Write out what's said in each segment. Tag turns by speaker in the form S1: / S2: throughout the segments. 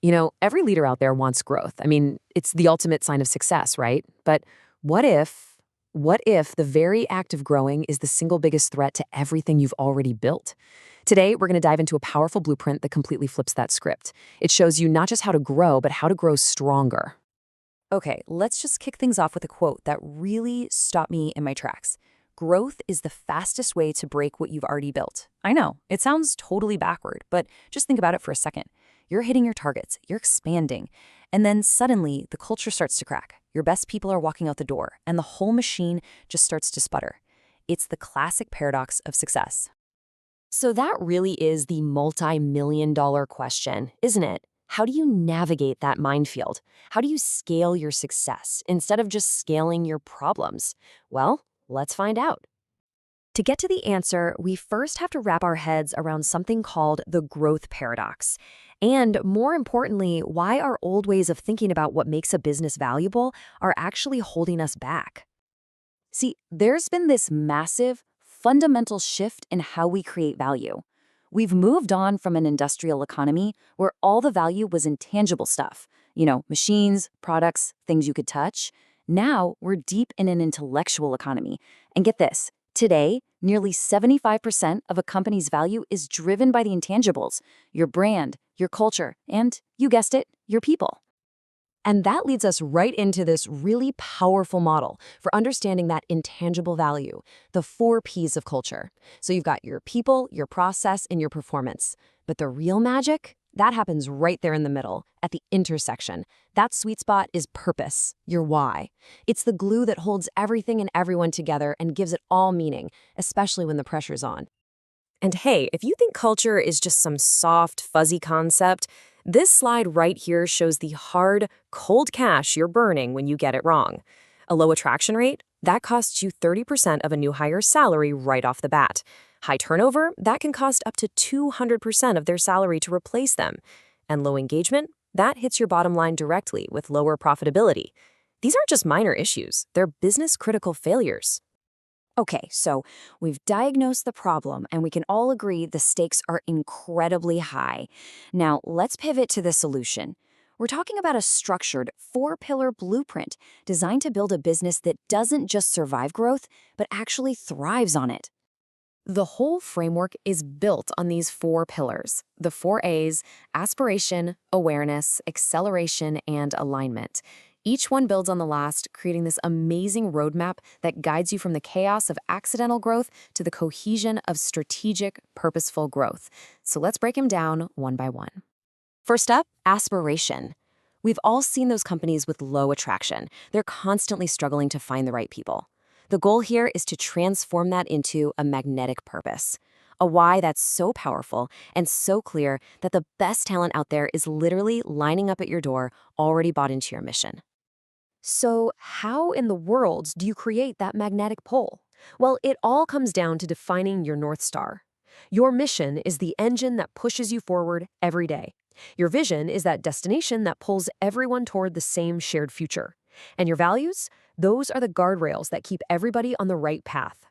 S1: Every leader out there wants growth. I mean, it's the ultimate sign of success, right? But what if, what if the very act of growing is the single biggest threat to everything you've already built? Today, we're going to dive into a powerful blueprint that completely flips that script. It shows you not just how to grow, but how to grow stronger.
S2: Okay, let's just kick things off with a quote that really stopped me in my tracks. Growth is the fastest way to break what you've already built. I know, it sounds totally backward, but just think about it for a second. You're hitting your targets, you're expanding, and then suddenly the culture starts to crack. Your best people are walking out the door, and the whole machine just starts to sputter. It's the classic paradox of success.
S1: So that really is the multi-million-dollar question, isn't it? How do you navigate that minefield? How do you scale your success instead of just scaling your problems? Well, let's find out. To get to the answer, we first have to wrap our heads around something called the growth paradox. And more importantly, why our old ways of thinking about what makes a business valuable are actually holding us back. See, there's been this massive, fundamental shift in how we create value. We've moved on from an industrial economy where all the value was in tangible stuff, machines, products, things you could touch. Now we're deep in an intellectual economy. And get this, today, nearly 75% of a company's value is driven by the intangibles, your brand, your culture, and, you guessed it, your people. And that leads us right into this really powerful model for understanding that intangible value, the 4 Ps of culture. So you've got your people, your process, and your performance. But the real magic, that happens right there in the middle, at the intersection. That sweet spot is purpose, your why. It's the glue that holds everything and everyone together and gives it all meaning, especially when the pressure's on. And hey, if you think culture is just some soft, fuzzy concept, this slide right here shows the hard, cold cash you're burning when you get it wrong. A low attraction rate? That costs you 30% of a new hire's salary right off the bat. High turnover? That can cost up to 200% of their salary to replace them. And low engagement? That hits your bottom line directly with lower profitability. These aren't just minor issues, they're business-critical failures. Okay, so we've diagnosed the problem, and we can all agree the stakes are incredibly high. Now, let's pivot to the solution. We're talking about a structured 4-pillar blueprint designed to build a business that doesn't just survive growth, but actually thrives on it. The whole framework is built on these 4 pillars, the 4 A's: aspiration, awareness, acceleration, and alignment. Each one builds on the last, creating this amazing roadmap that guides you from the chaos of accidental growth to the cohesion of strategic, purposeful growth. So let's break them down one by one. First up, aspiration. We've all seen those companies with low attraction. They're constantly struggling to find the right people. The goal here is to transform that into a magnetic purpose. A why that's so powerful and so clear that the best talent out there is literally lining up at your door, already bought into your mission. So how in the world do you create that magnetic pull? Well, it all comes down to defining your North Star. Your mission is the engine that pushes you forward every day. Your vision is that destination that pulls everyone toward the same shared future. And your values? Those are the guardrails that keep everybody on the right path.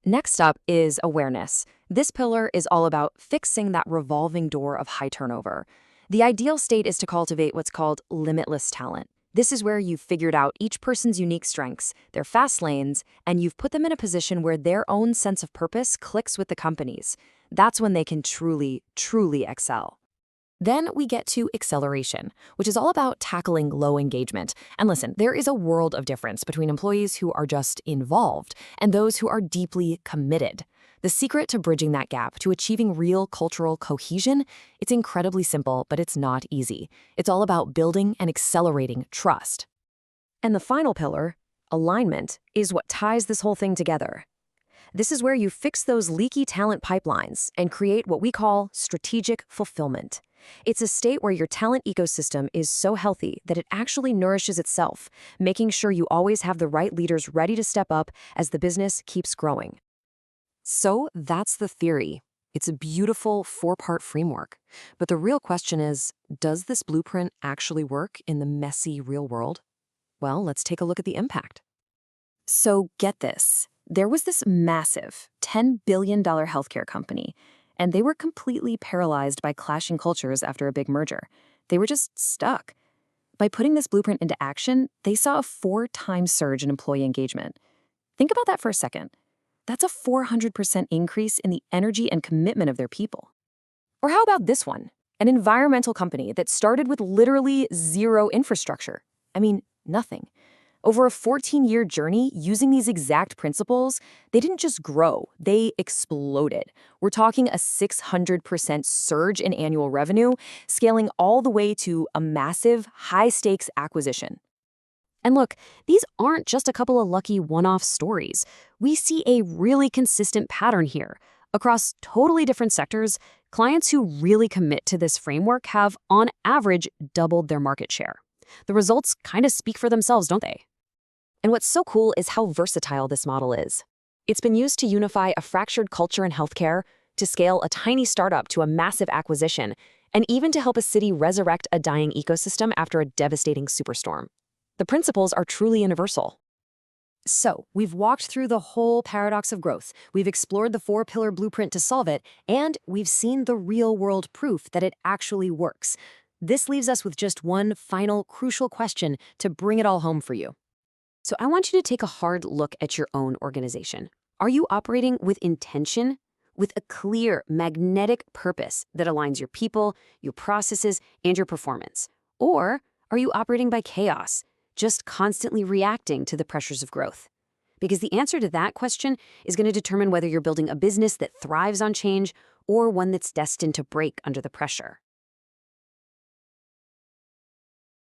S1: Next up is awareness. This pillar is all about fixing that revolving door of high turnover. The ideal state is to cultivate what's called limitless talent. This is where you've figured out each person's unique strengths, their fast lanes, and you've put them in a position where their own sense of purpose clicks with the company's. That's when they can truly, truly excel. Then we get to acceleration, which is all about tackling low engagement. And listen, there is a world of difference between employees who are just involved and those who are deeply committed. The secret to bridging that gap, to achieving real cultural cohesion, it's incredibly simple, but it's not easy. It's all about building and accelerating trust. And the final pillar, alignment, is what ties this whole thing together. This is where you fix those leaky talent pipelines and create what we call strategic fulfillment. It's a state where your talent ecosystem is so healthy that it actually nourishes itself, making sure you always have the right leaders ready to step up as the business keeps growing. So that's the theory. It's a beautiful 4-part framework. But the real question is, does this blueprint actually work in the messy real world? Well, let's take a look at the impact. So get this. There was this massive $10 billion healthcare company, and they were completely paralyzed by clashing cultures after a big merger.
S2: They were just stuck. By putting this blueprint into action, they saw a 4-time surge in employee engagement. Think about that for a second. That's a 400% increase in the energy and commitment of their people. Or how about this one? An environmental company that started with literally zero infrastructure. I mean, nothing. Over a 14-year journey using these exact principles, they didn't just grow, they exploded. We're talking a 600% surge in annual revenue, scaling all the way to a massive, high-stakes acquisition. And look, these aren't just a couple of lucky one-off stories. We see a really consistent pattern here. Across totally different sectors, clients who really commit to this framework have, on average, doubled their market share. The results kind of speak for themselves, don't they? And what's so cool is how versatile this model is. It's been used to unify a fractured culture in healthcare, to scale a tiny startup to a massive acquisition, and even to help a city resurrect a dying ecosystem after a devastating superstorm. The principles are truly universal. So, we've walked through the whole paradox of growth, we've explored the 4-pillar blueprint to solve it, and we've seen the real-world proof that it actually works. This leaves us with just one final, crucial question to bring it all home for you. So I want you to take a hard look at your own organization. Are you operating with intention, with a clear, magnetic purpose that aligns your people, your processes, and your performance? Or are you operating by chaos, just constantly reacting to the pressures of growth? Because the answer to that question is going to determine whether you're building a business that thrives on change or one that's destined to break under the pressure.